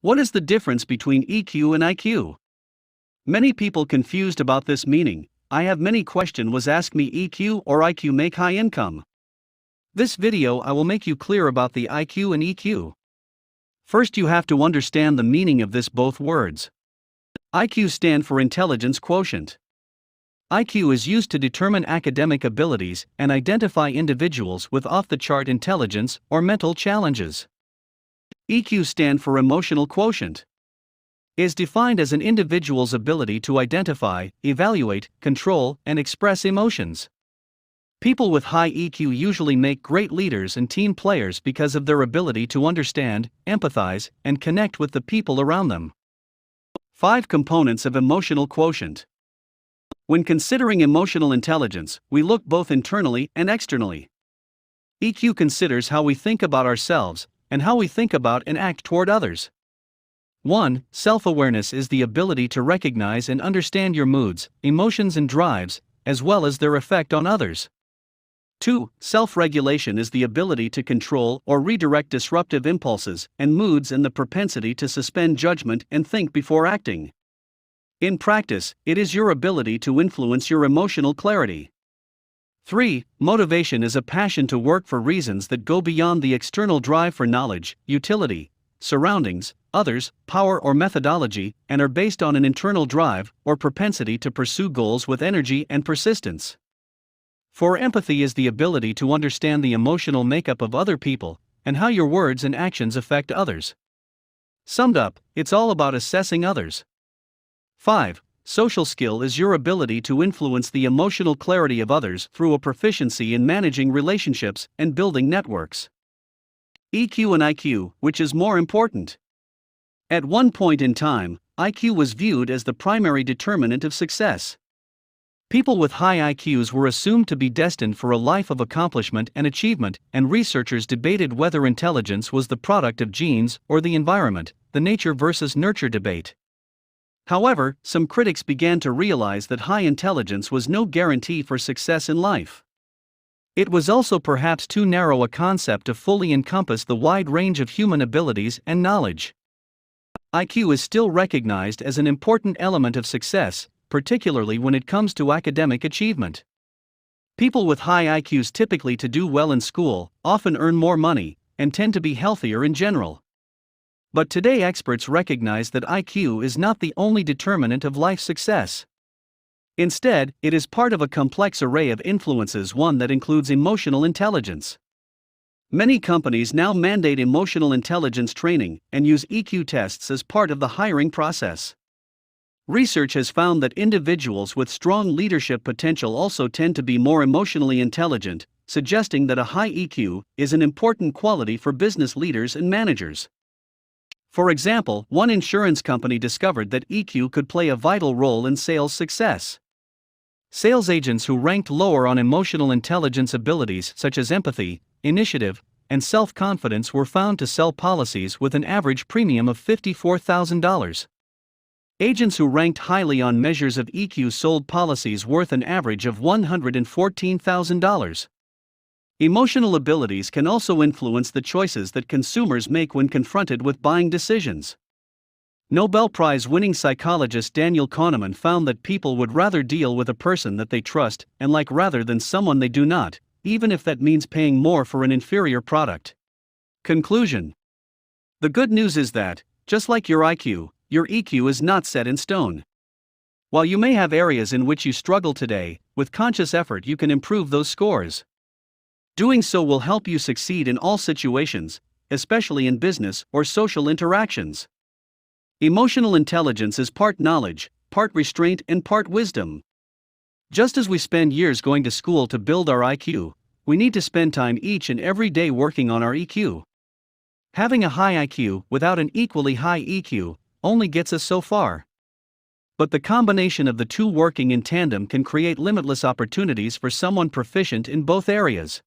What is the difference between EQ and IQ? Many people confused about this meaning. I have many question was asked me EQ or IQ make high income. This video I will make you clear about the IQ and EQ. First you have to understand the meaning of this both words. IQ stand for Intelligence Quotient. IQ is used to determine academic abilities and identify individuals with off-the-chart intelligence or mental challenges. EQ stand for Emotional Quotient. Is defined as an individual's ability to identify, evaluate, control, and express emotions. People with high EQ usually make great leaders and team players because of their ability to understand, empathize, and connect with the people around them. 5 components of emotional quotient. When considering emotional intelligence, we look both internally and externally. EQ considers how we think about ourselves and how we think about and act toward others. 1. Self-awareness is the ability to recognize and understand your moods, emotions, and drives, as well as their effect on others. 2. Self-regulation is the ability to control or redirect disruptive impulses and moods and the propensity to suspend judgment and think before acting. In practice, it is your ability to influence your emotional clarity. 3. Motivation is a passion to work for reasons that go beyond the external drive for knowledge, utility, surroundings, others, power, or methodology, and are based on an internal drive or propensity to pursue goals with energy and persistence. 4. Empathy is the ability to understand the emotional makeup of other people and how your words and actions affect others. Summed up, it's all about assessing others. 5. Social skill is your ability to influence the emotional clarity of others through a proficiency in managing relationships and building networks. EQ and IQ, which is more important? At one point in time, IQ was viewed as the primary determinant of success. People with high IQs were assumed to be destined for a life of accomplishment and achievement, and researchers debated whether intelligence was the product of genes or the environment, the nature versus nurture debate. However, some critics began to realize that high intelligence was no guarantee for success in life. It was also perhaps too narrow a concept to fully encompass the wide range of human abilities and knowledge. IQ is still recognized as an important element of success, particularly when it comes to academic achievement. People with high IQs typically do well in school, often earn more money, and tend to be healthier in general. But today experts recognize that IQ is not the only determinant of life success. Instead, it is part of a complex array of influences, one that includes emotional intelligence. Many companies now mandate emotional intelligence training and use EQ tests as part of the hiring process. Research has found that individuals with strong leadership potential also tend to be more emotionally intelligent, suggesting that a high EQ is an important quality for business leaders and managers. For example, one insurance company discovered that EQ could play a vital role in sales success. Sales agents who ranked lower on emotional intelligence abilities such as empathy, initiative, and self-confidence were found to sell policies with an average premium of $54,000. Agents who ranked highly on measures of EQ sold policies worth an average of $114,000. Emotional abilities can also influence the choices that consumers make when confronted with buying decisions. Nobel Prize-winning psychologist Daniel Kahneman found that people would rather deal with a person that they trust and like rather than someone they do not, even if that means paying more for an inferior product. Conclusion. The good news is that, just like your IQ, your EQ is not set in stone. While you may have areas in which you struggle today, with conscious effort you can improve those scores. Doing so will help you succeed in all situations, especially in business or social interactions. Emotional intelligence is part knowledge, part restraint, and part wisdom. Just as we spend years going to school to build our IQ, we need to spend time each and every day working on our EQ. Having a high IQ without an equally high EQ only gets us so far. But the combination of the two working in tandem can create limitless opportunities for someone proficient in both areas.